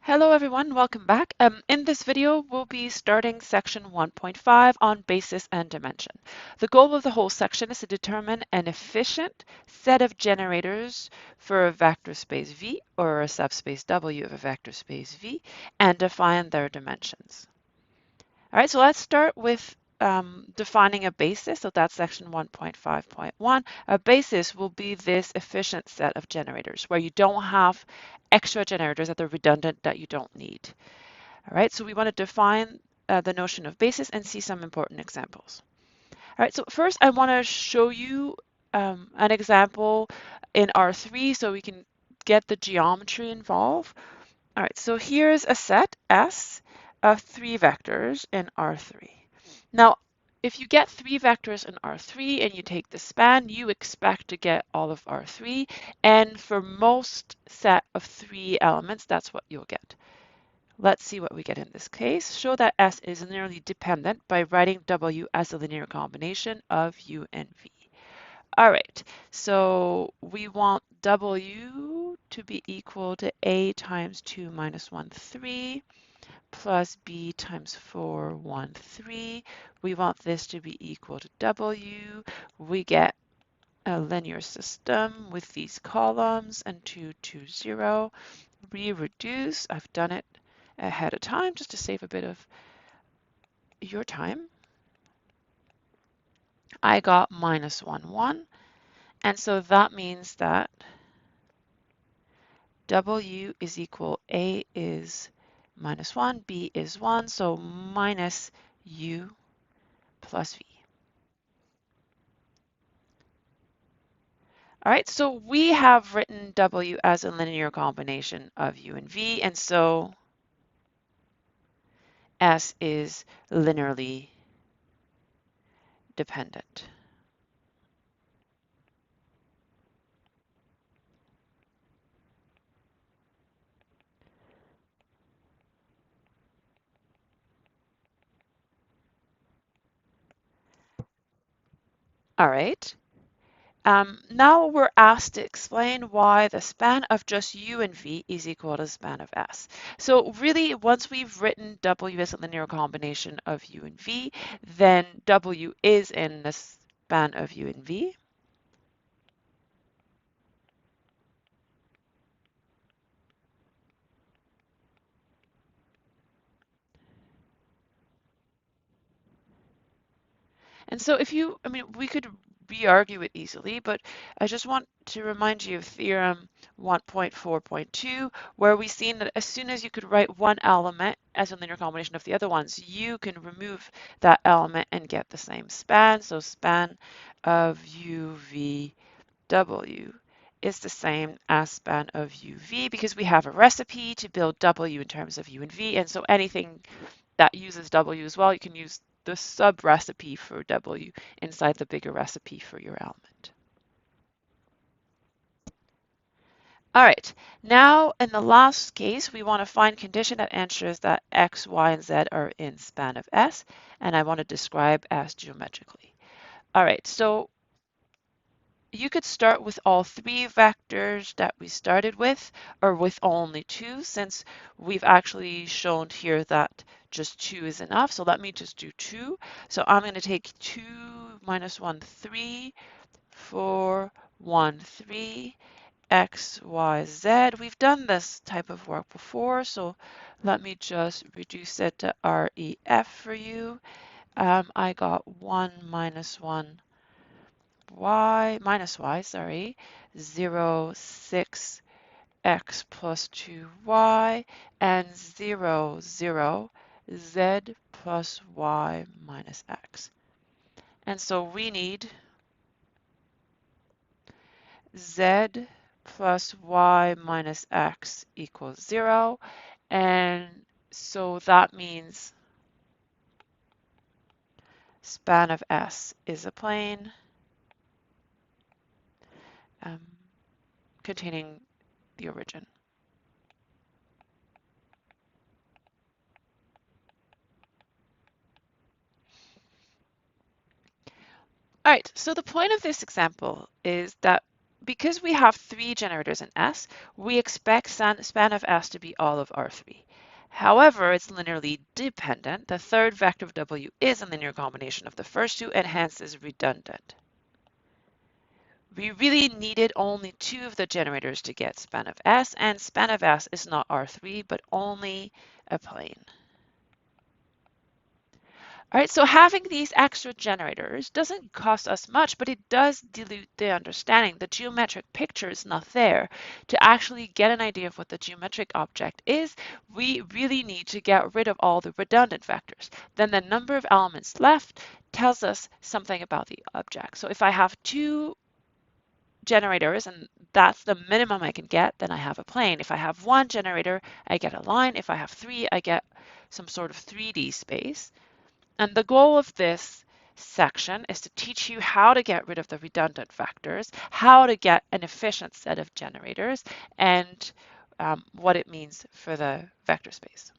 Hello everyone, welcome back. In this video, we'll be starting section 1.5 on basis and dimension. The goal of the whole section is to determine an efficient set of generators for a vector space V or a subspace W of a vector space V and define their dimensions. All right, so let's start with defining a basis. So that's section 1.5.1. A basis will be this efficient set of generators where you don't have extra generators that are redundant that you don't need. All right, so we want to define the notion of basis and see some important examples. All right, so first I want to show you an example in R3 so we can get the geometry involved. All right, so here's a set S of three vectors in R3. Now, if you get three vectors in R3 and you take the span, you expect to get all of R3. And for most set of three elements, that's what you'll get. Let's see what we get in this case. Show that S is linearly dependent by writing W as a linear combination of U and V. All right, so we want W to be equal to A times 2 minus 1, 3, plus B times 4, 1, 3. We want this to be equal to W. We get a linear system with these columns and 2, 2, 0. We reduce. I've done it ahead of time just to save a bit of your time. I got minus 1, 1. And so that means that W is equal, A is minus 1, B is 1, so minus U plus V. All right, so we have written W as a linear combination of U and V, and so S is linearly dependent. All right. Now we're asked to explain why the span of just U and V is equal to the span of S. So really, once we've written W as a linear combination of U and V, then W is in the span of U and V. And so if you, we could re-argue it easily, but I just want to remind you of theorem 1.4.2, where we've seen that as soon as you could write one element as a linear combination of the other ones, you can remove that element and get the same span. So span of UVW is the same as span of UV because we have a recipe to build W in terms of U and V. And so anything that uses W as well, you can use the sub recipe for W inside the bigger recipe for your element. All right, now in the last case, we want to find condition that ensures that X, Y, and Z are in span of S, and I want to describe S geometrically. All right, so you could start with all three vectors that we started with, or with only two, since we've actually shown here that just two is enough. So let me just do two. So I'm going to take 2 minus 1, 3, 4, 1, 3, X, Y, Z. We've done this type of work before, so let me just reduce it to REF for you. I got 1 minus 1 y minus y, sorry, 0, 6, x plus 2y, and 0, 0, z plus y minus x. And so we need z plus y minus x equals 0. And so that means span of S is a plane containing the origin. All right, so the point of this example is that because we have 3 generators in S, we expect span of S to be all of R3. However, it's linearly dependent. The third vector of W is a linear combination of the first two and hence is redundant. We really needed only 2 of the generators to get span of S, and span of S is not R3, but only a plane. All right, so having these extra generators doesn't cost us much, but it does dilute the understanding. The geometric picture is not there. To actually get an idea of what the geometric object is, we really need to get rid of all the redundant vectors. Then the number of elements left tells us something about the object. So if I have 2 generators and that's the minimum I can get, then I have a plane. If I have 1 generator, I get a line. If I have 3, I get some sort of 3D space. And the goal of this section is to teach you how to get rid of the redundant vectors, how to get an efficient set of generators, and what it means for the vector space.